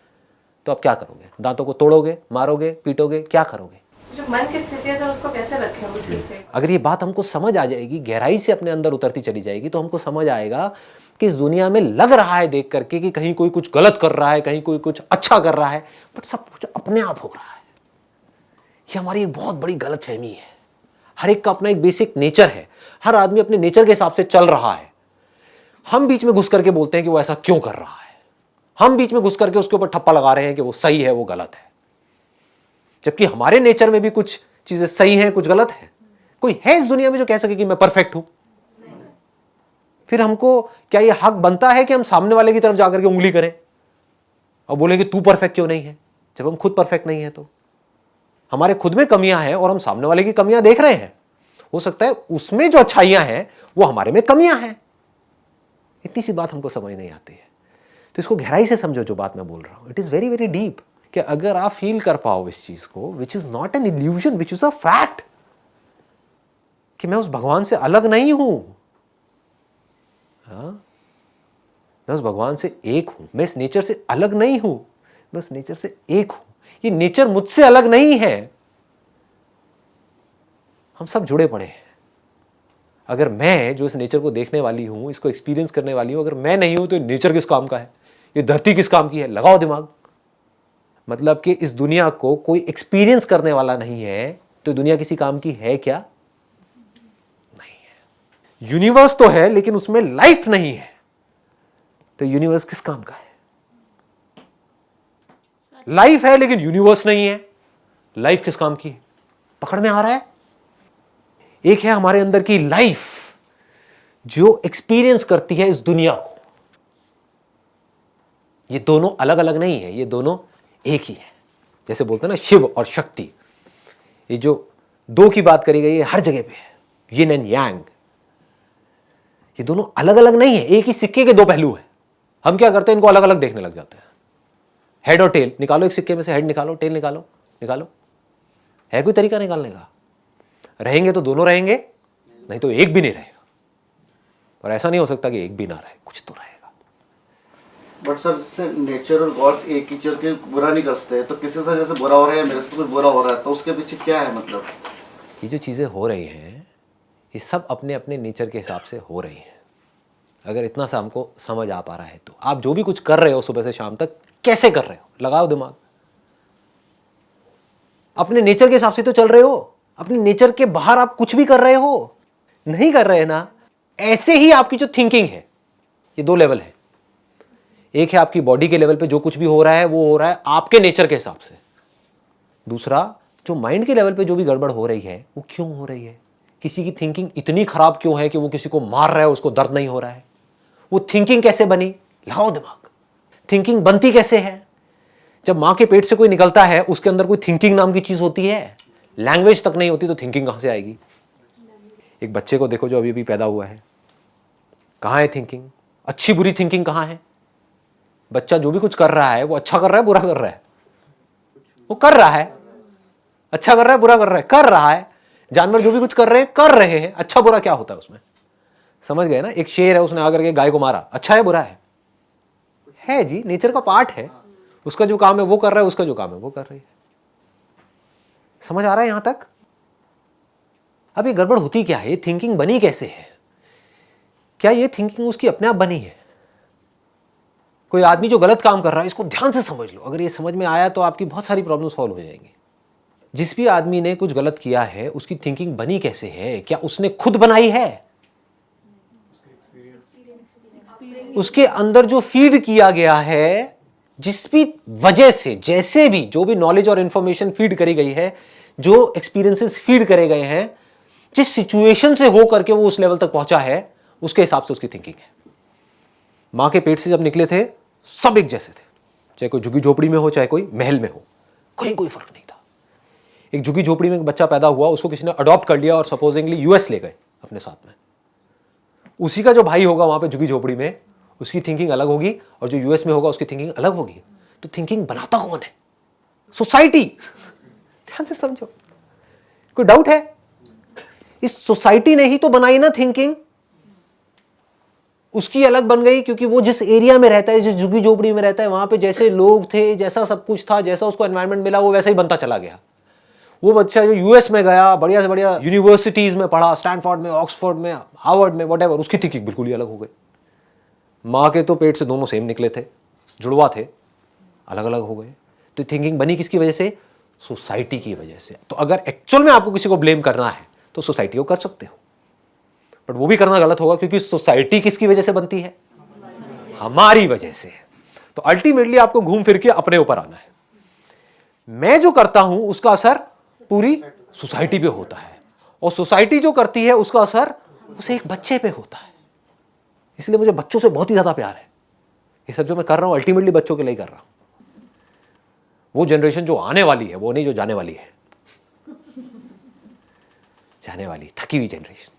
तो आप क्या करोगे? दांतों को तोड़ोगे, मारोगे, पीटोगे, क्या करोगे? जो मन की स्थिति है सर, उसको कैसे रखें उस स्थिति? अगर ये बात हमको समझ आ जाएगी, गहराई से अपने अंदर उतरती चली जाएगी, तो हमको समझ आएगा कि इस दुनिया में लग रहा है देख करके कि कहीं कोई कुछ गलत कर रहा है, कहीं कोई कुछ अच्छा कर रहा है, बट सब कुछ अपने आप हो रहा है। ये हमारी एक बहुत बड़ी गलतफहमी है। हर एक का अपना एक बेसिक नेचर है, हर आदमी अपने नेचर के हिसाब से चल रहा है। हम बीच में घुस करके बोलते हैं कि वो ऐसा क्यों कर रहा है, हम बीच में घुस करके उसके ऊपर ठप्पा लगा रहे हैं कि वो सही है, वो गलत है, जबकि हमारे नेचर में भी कुछ चीजें सही हैं, कुछ गलत है। कोई है इस दुनिया में जो कह सके कि मैं परफेक्ट हूं? फिर हमको क्या ये हक बनता है कि हम सामने वाले की तरफ जाकर के उंगली करें और बोले कि तू परफेक्ट क्यों नहीं है, जब हम खुद परफेक्ट नहीं है? तो हमारे खुद में कमियां हैं और हम सामने वाले की कमियां देख रहे हैं। हो सकता है उसमें जो अच्छाइयां हैं वो हमारे में कमियां हैं। इतनी सी बात हमको समझ नहीं आती है। तो इसको गहराई से समझो जो बात मैं बोल रहा हूं। It is very very deep कि अगर आप फील कर पाओ इस चीज को, which is not an illusion, which is a fact, कि मैं उस भगवान से अलग नहीं हूं, मैं उस भगवान से एक हूं, मैं इस नेचर से अलग नहीं हूं, मैं उस नेचर से एक हूं, ये नेचर मुझसे अलग नहीं है। हम सब जुड़े पड़े हैं। अगर मैं जो इस नेचर को देखने वाली हूं, इसको एक्सपीरियंस करने वाली हूं, अगर मैं नहीं हूं तो नेचर किस काम का है? ये धरती किस काम की है? लगाओ दिमाग। मतलब कि इस दुनिया को कोई एक्सपीरियंस करने वाला नहीं है तो दुनिया किसी काम की है क्या? नहीं है। यूनिवर्स तो है लेकिन उसमें लाइफ नहीं है, तो यूनिवर्स किस काम का है? लाइफ है लेकिन यूनिवर्स नहीं है, लाइफ किस काम की है? पकड़ में आ रहा है? एक है हमारे अंदर की लाइफ जो एक्सपीरियंस करती है इस दुनिया को। ये दोनों अलग अलग नहीं है, ये दोनों एक ही है। जैसे बोलते हैं ना शिव और शक्ति, ये जो दो की बात करी गई है हर जगह पे है, यिन एंड यांग। ये दोनों अलग अलग नहीं है, एक ही सिक्के के दो पहलू है। हम क्या करते हैं, इनको अलग अलग देखने लग जाते हैं। हेड और टेल निकालो, एक सिक्के में से हेड निकालो, टेल निकालो, निकालो। है कोई तरीका निकालने का? रहेंगे तो दोनों रहेंगे, नहीं तो एक भी नहीं रहेगा। और ऐसा नहीं हो सकता कि एक भी ना रहे, कुछ तो रहेगा। बट सर, जैसे नेचर और गॉड एक ही चीज के बुरा नहीं करते, तो किसी से जैसे बुरा हो रहा है, मेरे से कुछ बुरा हो रहा है, तो उसके पीछे क्या है? मतलब ये जो चीज़ें हो रही हैं ये सब अपने अपने नेचर के हिसाब से हो रही हैं। अगर इतना सा हमको समझ आ पा रहा है तो आप जो भी कुछ कर रहे हो सुबह से शाम तक, कैसे कर रहे हो? लगाओ दिमाग। अपने नेचर के हिसाब से तो चल रहे हो, अपने नेचर के बाहर आप कुछ भी कर रहे हो? नहीं कर रहे ना। ऐसे ही आपकी जो थिंकिंग है, ये दो लेवल है। एक है आपकी बॉडी के लेवल पे जो कुछ भी हो रहा है वो हो रहा है आपके नेचर के हिसाब से। दूसरा जो माइंड के लेवल पे जो भी गड़बड़ हो रही है वो क्यों हो रही है? किसी की थिंकिंग इतनी खराब क्यों है कि वो किसी को मार रहा है, उसको दर्द नहीं हो रहा है? वो थिंकिंग कैसे बनी? लगाओ दिमाग। थिंकिंग बनती कैसे है? जब मां के पेट से कोई निकलता है उसके अंदर कोई थिंकिंग नाम की चीज होती है? लैंग्वेज तक नहीं होती तो थिंकिंग कहां से आएगी? एक बच्चे को देखो जो अभी अभी पैदा हुआ है, कहां है थिंकिंग? अच्छी बुरी थिंकिंग कहां है? बच्चा जो भी कुछ कर रहा है वो अच्छा कर रहा है, बुरा कर रहा है? वो कर रहा है। अच्छा कर रहा है, बुरा कर रहा है? कर रहा है। जानवर जो भी कुछ कर रहे हैं। अच्छा बुरा क्या होता है उसमें? समझ गए ना? एक शेर है, उसने आकर के गाय को मारा, अच्छा है बुरा है? है जी, नेचर का पार्ट है। उसका जो काम है वो कर रहा है, उसका जो काम है वो कर रही है। समझ आ रहा है यहां तक? अब ये गड़बड़ होती क्या है, ये थिंकिंग बनी कैसे है? क्या ये थिंकिंग उसकी अपने आप बनी है? कोई आदमी जो गलत काम कर रहा है, इसको ध्यान से समझ लो, अगर ये समझ में आया तो आपकी बहुत सारी प्रॉब्लम सॉल्व हो जाएंगी। जिस भी आदमी ने कुछ गलत किया है, उसकी थिंकिंग बनी कैसे है? क्या उसने खुद बनाई है? उसके अंदर जो फीड किया गया है, जिस भी वजह से, जैसे भी जो भी नॉलेज और इंफॉर्मेशन फीड करी गई है, जो एक्सपीरियंसेस फीड करे गए हैं, जिस सिचुएशन से हो करके वो उस लेवल तक पहुंचा है, उसके हिसाब से उसकी थिंकिंग है। मां के पेट से जब निकले थे, सब एक जैसे थे, चाहे कोई झुग्गी झोपड़ी में हो, चाहे कोई महल में हो, कहीं कोई फर्क नहीं था। एक झुग्गी झोपड़ी में एक बच्चा पैदा हुआ, उसको किसी ने अडॉप्ट कर लिया और सपोजिंगली यूएस ले गए अपने साथ में। उसी का जो भाई होगा वहां पे झुग्गी झोपड़ी में, उसकी थिंकिंग अलग होगी, और जो यूएस में होगा उसकी थिंकिंग अलग होगी। तो थिंकिंग बनाता कौन है? सोसाइटी। ध्यान से समझो, कोई डाउट है? इस सोसाइटी ने ही तो बनाई ना थिंकिंग। उसकी अलग बन गई क्योंकि वो जिस एरिया में रहता है, जिस झुग्गी झोपड़ी में रहता है, वहां पे जैसे लोग थे, जैसा सब कुछ था, जैसा उसको एनवायरनमेंट मिला, वो वैसा ही बनता चला गया। वो बच्चा जो यूएस में गया, बढ़िया से बढ़िया यूनिवर्सिटीज में पढ़ा, स्टैनफोर्ड में, ऑक्सफोर्ड में, हार्वर्ड में, व्हाटएवर, उसकी थिंकिंग बिल्कुल ही अलग हो गई। माँ के तो पेट से दोनों सेम निकले थे, जुड़वा थे, अलग अलग हो गए। तो थिंकिंग बनी किसकी वजह से? सोसाइटी की वजह से। तो अगर एक्चुअल में आपको किसी को ब्लेम करना है तो सोसाइटी को कर सकते हो, बट वो भी करना गलत होगा, क्योंकि सोसाइटी किसकी वजह से बनती है? हमारी वजह से। तो अल्टीमेटली आपको घूम फिर के अपने ऊपर आना है। मैं जो करता हूं उसका असर पूरी सोसाइटी पे होता है, और सोसाइटी जो करती है उसका असर उसे एक बच्चे पे होता है। इसलिए मुझे बच्चों से बहुत ही ज्यादा प्यार है। ये सब जो मैं कर रहा हूं अल्टीमेटली बच्चों के लिए कर रहा हूं। वो जनरेशन जो आने वाली है, वो नहीं जो जाने वाली है। जाने वाली थकी हुई जनरेशन,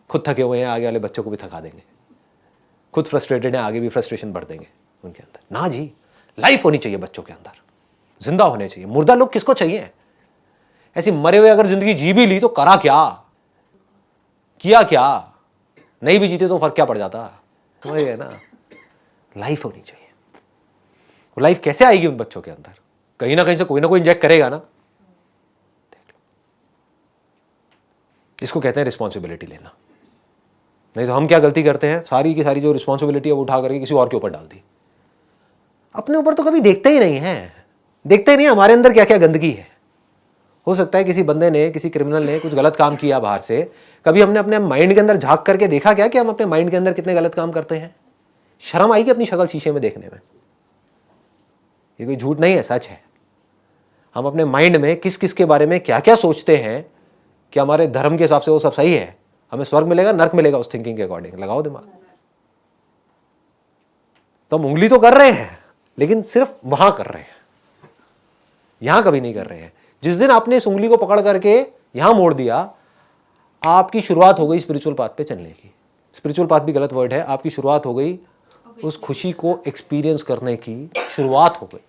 खुद थके हुए हैं, आगे वाले बच्चों को भी थका देंगे। खुद फ्रस्ट्रेटेड हैं, आगे भी फ्रस्ट्रेशन बढ़ देंगे उनके अंदर। ना जी, लाइफ होनी चाहिए बच्चों के अंदर, जिंदा होने चाहिए। मुर्दा लोग किसको चाहिए? ऐसी मरे हुए अगर जिंदगी जी भी ली तो करा क्या, किया क्या? नहीं भी जीते तो फर्क क्या पड़ जाता? समझ गए ना? लाइफ होनी चाहिए। वो लाइफ कैसे आएगी उन बच्चों के अंदर? कहीं ना कहीं से कोई ना कोई इंजेक्ट करेगा ना। इसको कहते हैं रिस्पॉन्सिबिलिटी लेना। नहीं तो हम क्या गलती करते हैं, सारी की सारी जो रिस्पॉन्सिबिलिटी है वो उठा करके किसी और के ऊपर डाल दी। अपने ऊपर तो कभी देखते ही नहीं है, देखते ही नहीं हमारे अंदर क्या क्या गंदगी है। हो सकता है किसी बंदे ने, किसी क्रिमिनल ने कुछ गलत काम किया बाहर से, कभी हमने अपने माइंड के अंदर झांक करके देखा क्या कि हम अपने माइंड के अंदर कितने गलत काम करते हैं? शर्म आएगी अपनी शक्ल शीशे में देखने में। ये कोई झूठ नहीं है, सच है। हम अपने माइंड में किस किस के बारे में क्या क्या सोचते हैं कि हमारे धर्म के हिसाब से वो सब सही है, हमें स्वर्ग मिलेगा, नर्क मिलेगा, उस थिंकिंग के अकॉर्डिंग। लगाओ दिमाग। तो हम उंगली तो कर रहे हैं, लेकिन सिर्फ वहां कर रहे हैं, यहां कभी नहीं कर रहे हैं। जिस दिन आपने इस उंगली को पकड़ करके यहां मोड़ दिया, आपकी शुरुआत हो गई स्पिरिचुअल पाथ पे चलने की। स्पिरिचुअल पाथ भी गलत वर्ड है, आपकी शुरुआत हो गई उस खुशी को एक्सपीरियंस करने की शुरुआत हो गई,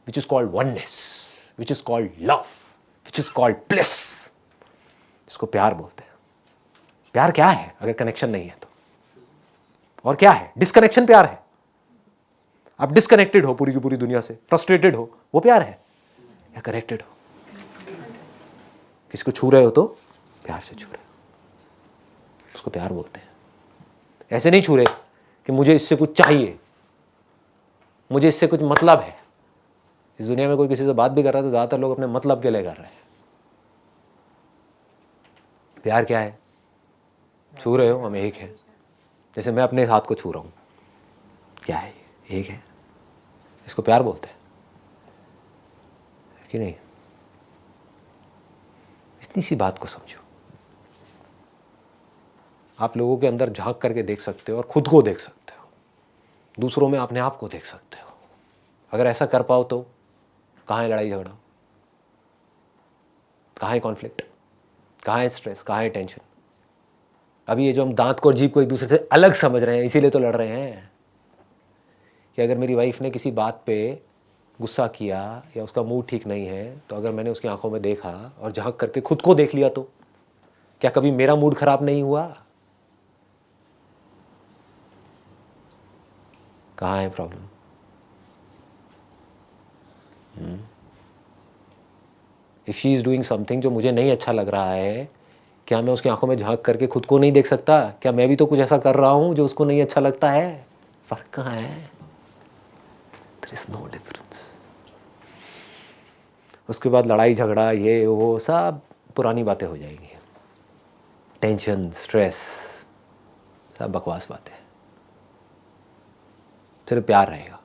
which is called oneness, which is called love, which is called bliss. इसको प्यार बोलते हैं। प्यार क्या है अगर कनेक्शन नहीं है तो? और क्या है? डिस्कनेक्शन प्यार है। आप डिस्कनेक्टेड हो पूरी की पूरी दुनिया से, फ्रस्ट्रेटेड हो, वो प्यार है? या कनेक्टेड हो, किसी को छू रहे हो तो प्यार से छू रहे हो, उसको प्यार बोलते हैं। ऐसे नहीं छू रहे कि मुझे इससे कुछ चाहिए, मुझे इससे कुछ मतलब है। इस दुनिया में कोई किसी से बात भी कर रहा है तो ज्यादातर लोग अपने मतलब के लिए कर रहे हैं। प्यार क्या है? छू रहे हो, हम एक हैं। जैसे मैं अपने हाथ को छू रहा हूं, क्या है? एक है। इसको प्यार बोलते हैं कि नहीं? इतनी सी बात को समझो। आप लोगों के अंदर झांक करके देख सकते हो और खुद को देख सकते हो, दूसरों में अपने आप को देख सकते हो। अगर ऐसा कर पाओ तो कहाँ है लड़ाई झगड़ा, कहाँ है कॉन्फ्लिक्ट, कहाँ है स्ट्रेस, कहाँ है टेंशन? अभी ये जो हम दांत को और जीभ को एक दूसरे से अलग समझ रहे हैं, इसीलिए तो लड़ रहे हैं कि अगर मेरी वाइफ ने किसी बात पे गुस्सा किया या उसका मूड ठीक नहीं है, तो अगर मैंने उसकी आंखों में देखा और झांक करके खुद को देख लिया तो क्या कभी मेरा मूड खराब नहीं हुआ? कहाँ है problem? If she is doing something जो मुझे नहीं अच्छा लग रहा है, क्या मैं उसकी आंखों में झांक करके खुद को नहीं देख सकता? क्या मैं भी तो कुछ ऐसा कर रहा हूँ जो उसको नहीं अच्छा लगता है? फर्क कहाँ है? There is no difference. उसके बाद लड़ाई झगड़ा ये वो सब पुरानी बातें हो जाएंगी। टेंशन, स्ट्रेस, सब बकवास बातें। सिर्फ प्यार रहेगा।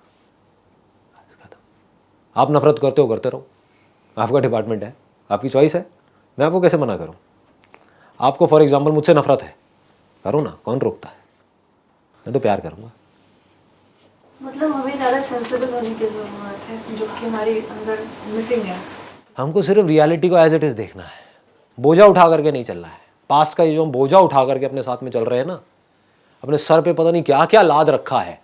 आप नफरत करते हो, करते रहो, आपका डिपार्टमेंट है, आपकी चॉइस है, मैं आपको कैसे मना करूं? आपको फॉर एग्जांपल मुझसे नफरत है, करो ना, कौन रोकता है? मैं तो प्यार करूंगा। मतलब हमें ज़्यादा सेंसिबल होने की ज़रूरत है, जो कि हमारे अंदर मिसिंग है। हमको सिर्फ रियलिटी को एज इट इज देखना है, बोझा उठा करके नहीं चलना है। पास्ट का ये जो हम बोझा उठा करके अपने साथ में चल रहे हैं ना, अपने सर पे पता नहीं क्या क्या लाद रखा है,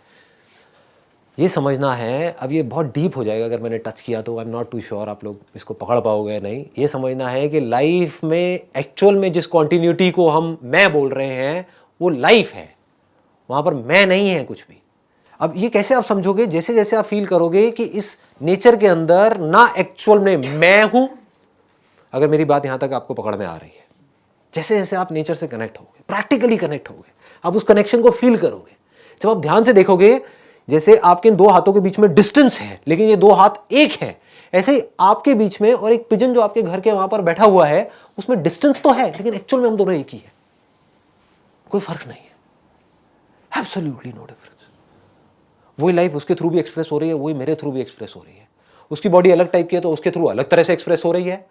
ये समझना है। अब ये बहुत डीप हो जाएगा अगर मैंने टच किया तो, I am not too sure आप लोग इसको पकड़ पाओगे नहीं। ये समझना है कि लाइफ में एक्चुअल में जिस कॉन्टिन्यूटी को हम मैं बोल रहे हैं वो लाइफ है, वहाँ पर मैं नहीं है कुछ भी। अब ये कैसे आप समझोगे? जैसे जैसे आप फील करोगे कि इस नेचर के अंदर ना एक्चुअल में मैं हूं, अगर मेरी बात यहां तक आपको पकड़ में आ रही है, जैसे जैसे आप नेचर से कनेक्ट होगे, प्रैक्टिकली कनेक्ट होगे, आप उस कनेक्शन को फील करोगे। जब आप ध्यान से देखोगे, जैसे आपके इन दो हाथों के बीच में डिस्टेंस है लेकिन ये दो हाथ एक है, ऐसे ही आपके बीच में और एक पिजन जो आपके घर के वहां पर बैठा हुआ है उसमें डिस्टेंस तो है लेकिन एक्चुअल में हम दोनों एक ही है, कोई फर्क नहीं है, एब्सोल्युटली नो डिफरेंस। वही लाइफ उसके थ्रू भी एक्सप्रेस हो रही है, वही मेरे थ्रू भी एक्सप्रेस हो रही है। उसकी बॉडी अलग टाइप की है तो उसके थ्रू अलग तरह से एक्सप्रेस हो रही है,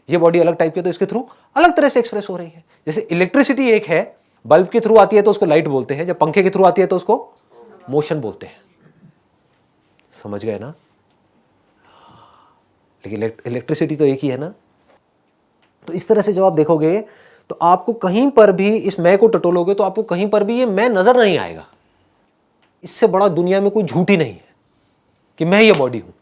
ये बॉडी अलग टाइप की है तो इसके थ्रू अलग तरह से एक्सप्रेस हो रही है। जैसे इलेक्ट्रिसिटी एक है, बल्ब के थ्रू आती है तो उसको लाइट बोलते हैं, जब पंखे के थ्रू आती है तो उसको मोशन बोलते हैं। समझ गए ना? लेकिन इलेक्ट्रिसिटी तो एक ही है ना। तो इस तरह से जब आप देखोगे तो आपको कहीं पर भी इस मैं को टटोलोगे तो आपको कहीं पर भी ये मैं नजर नहीं आएगा। इससे बड़ा दुनिया में कोई झूठ ही नहीं है कि मैं ये बॉडी हूं।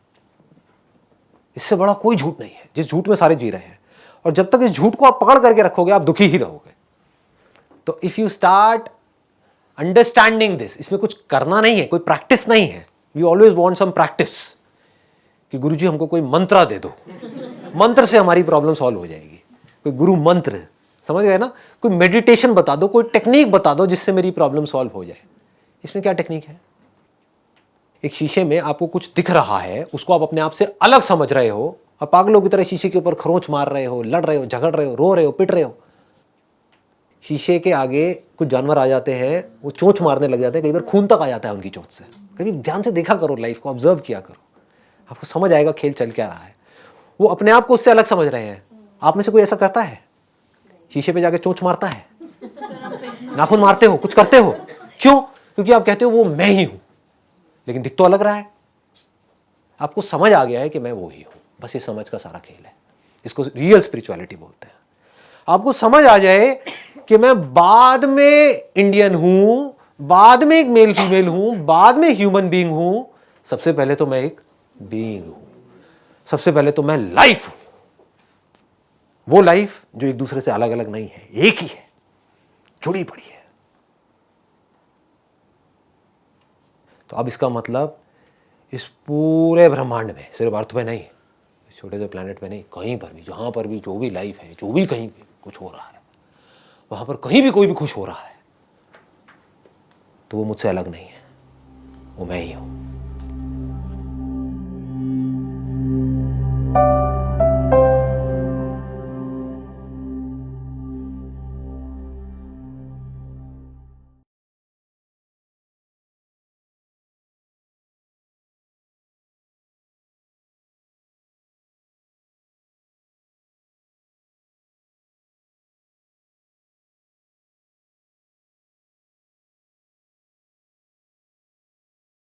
इससे बड़ा कोई झूठ नहीं है जिस झूठ में सारे जी रहे हैं। और जब तक इस झूठ को आप पकड़ करके रखोगे आप दुखी ही रहोगे। तो if you start understanding this, इसमें कुछ करना नहीं है, कोई प्रैक्टिस नहीं है। We always want some practice कि गुरुजी हमको कोई मंत्र दे दो, मंत्र से हमारी प्रॉब्लम सॉल्व हो जाएगी। कोई गुरु मंत्र, समझ गए ना? कोई मेडिटेशन बता दो, कोई टेक्निक बता दो जिससे मेरी प्रॉब्लम सॉल्व हो जाए। इसमें क्या टेक्निक है? एक शीशे में आपको कुछ दिख रहा है, उसको आप अपने आप से अलग समझ रहे हो और पागलों की तरह शीशे के ऊपर खरोंच मार रहे हो, लड़ रहे हो, झगड़ रहे हो, रो रहे हो, पिट रहे हो। शीशे के आगे कुछ जानवर आ जाते हैं, वो चोंच मारने लग जाते हैं, कई बार खून तक आ जाता है उनकी चोंच से। कभी ध्यान से देखा करो, लाइफ को ऑब्जर्व किया करो, आपको समझ आएगा खेल चल क्या रहा है। वो अपने आप को उससे अलग समझ रहे हैं। आप में से कोई ऐसा करता है? शीशे पे जाके चोंच मारता है, नाखून मारते हो, कुछ करते हो? क्यों? क्योंकि आप कहते हो वो मैं ही हूं, लेकिन दिख तो अलग रहा है। आपको समझ आ गया है कि मैं वो ही हूं। बस ये समझ का सारा खेल है, इसको रियल स्पिरिचुअलिटी बोलते हैं। आपको समझ आ जाए कि मैं बाद में इंडियन हूं, बाद में एक मेल फीमेल हूं, बाद में ह्यूमन बीइंग हूं, सबसे पहले तो मैं एक बीइंग हूं, सबसे पहले तो मैं लाइफ हूं। वो लाइफ जो एक दूसरे से अलग अलग नहीं है, एक ही है, जुड़ी पड़ी है। तो अब इसका मतलब इस पूरे ब्रह्मांड में, सिर्फ अर्थ में नहीं, इस छोटे से प्लेनेट में नहीं, कहीं पर भी, जहां पर भी जो भी लाइफ है, जो भी कहीं भी कुछ हो रहा है, वहां पर कहीं भी कोई भी खुश हो रहा है, तो वो मुझसे अलग नहीं है, वो मैं ही हूं।